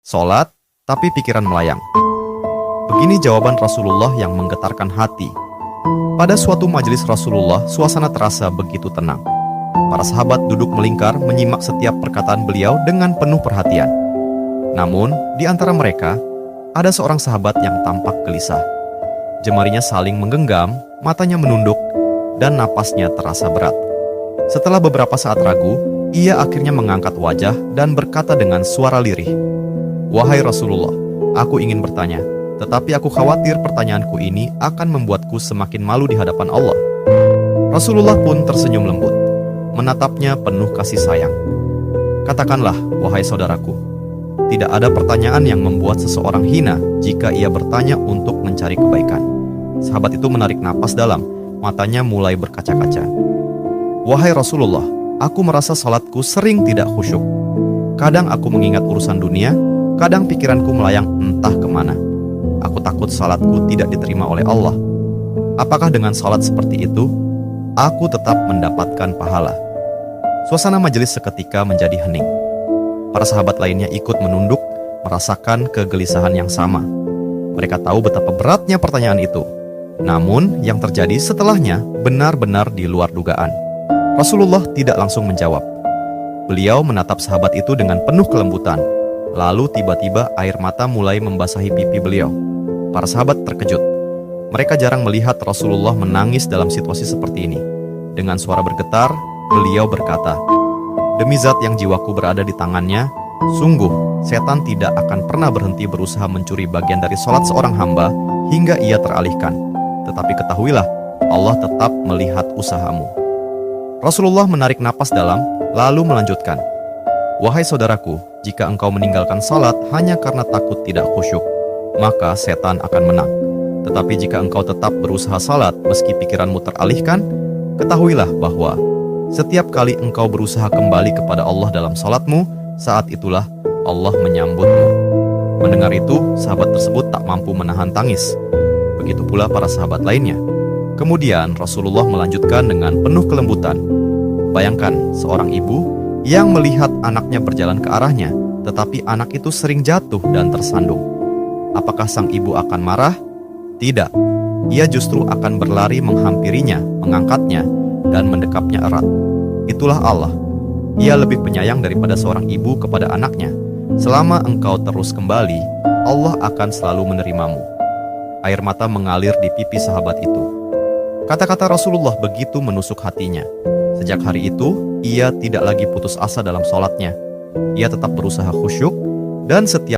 sholat, tapi pikiran melayang. Begini jawaban Rasulullah yang menggetarkan hati. Pada suatu majelis Rasulullah, suasana terasa begitu tenang. Para sahabat duduk melingkar menyimak setiap perkataan beliau dengan penuh perhatian. Namun, di antara mereka, ada seorang sahabat yang tampak gelisah. Jemarinya saling menggenggam, matanya menunduk, dan napasnya terasa berat. Setelah beberapa saat ragu, ia akhirnya mengangkat wajah dan berkata dengan suara lirih, "Wahai Rasulullah, aku ingin bertanya, tetapi aku khawatir pertanyaanku ini akan membuatku semakin malu di hadapan Allah." Rasulullah pun tersenyum lembut, menatapnya penuh kasih sayang. "Katakanlah, wahai saudaraku, tidak ada pertanyaan yang membuat seseorang hina jika ia bertanya untuk mencari kebaikan." Sahabat itu menarik napas dalam, matanya mulai berkaca-kaca. "Wahai Rasulullah, aku merasa salatku sering tidak khusyuk. Kadang aku mengingat urusan dunia, kadang pikiranku melayang entah kemana. Aku takut salatku tidak diterima oleh Allah. Apakah dengan salat seperti itu, aku tetap mendapatkan pahala?" Suasana majelis seketika menjadi hening. Para sahabat lainnya ikut menunduk, merasakan kegelisahan yang sama. Mereka tahu betapa beratnya pertanyaan itu. Namun, yang terjadi setelahnya benar-benar di luar dugaan. Rasulullah tidak langsung menjawab. Beliau menatap sahabat itu dengan penuh kelembutan. Lalu tiba-tiba air mata mulai membasahi pipi beliau. Para sahabat terkejut. Mereka jarang melihat Rasulullah menangis dalam situasi seperti ini. Dengan suara bergetar, beliau berkata, "Demi zat yang jiwaku berada di tangannya, sungguh setan tidak akan pernah berhenti berusaha mencuri bagian dari sholat seorang hamba hingga ia teralihkan. Tetapi ketahuilah, Allah tetap melihat usahamu." Rasulullah menarik napas dalam, lalu melanjutkan, "Wahai saudaraku, jika engkau meninggalkan salat hanya karena takut tidak khusyuk, maka setan akan menang. Tetapi jika engkau tetap berusaha salat meski pikiranmu teralihkan, ketahuilah bahwa setiap kali engkau berusaha kembali kepada Allah dalam salatmu, saat itulah Allah menyambutmu." Mendengar itu, sahabat tersebut tak mampu menahan tangis. Begitu pula para sahabat lainnya. Kemudian Rasulullah melanjutkan dengan penuh kelembutan, "Bayangkan seorang ibu yang melihat anaknya berjalan ke arahnya, tetapi anak itu sering jatuh dan tersandung. Apakah sang ibu akan marah? Tidak. Ia justru akan berlari menghampirinya, mengangkatnya, dan mendekapnya erat. Itulah Allah. Ia lebih penyayang daripada seorang ibu kepada anaknya. Selama engkau terus kembali, Allah akan selalu menerimamu." Air mata mengalir di pipi sahabat itu. Kata-kata Rasulullah begitu menusuk hatinya. Sejak hari itu, ia tidak lagi putus asa dalam sholatnya. Ia tetap berusaha khusyuk, dan setiap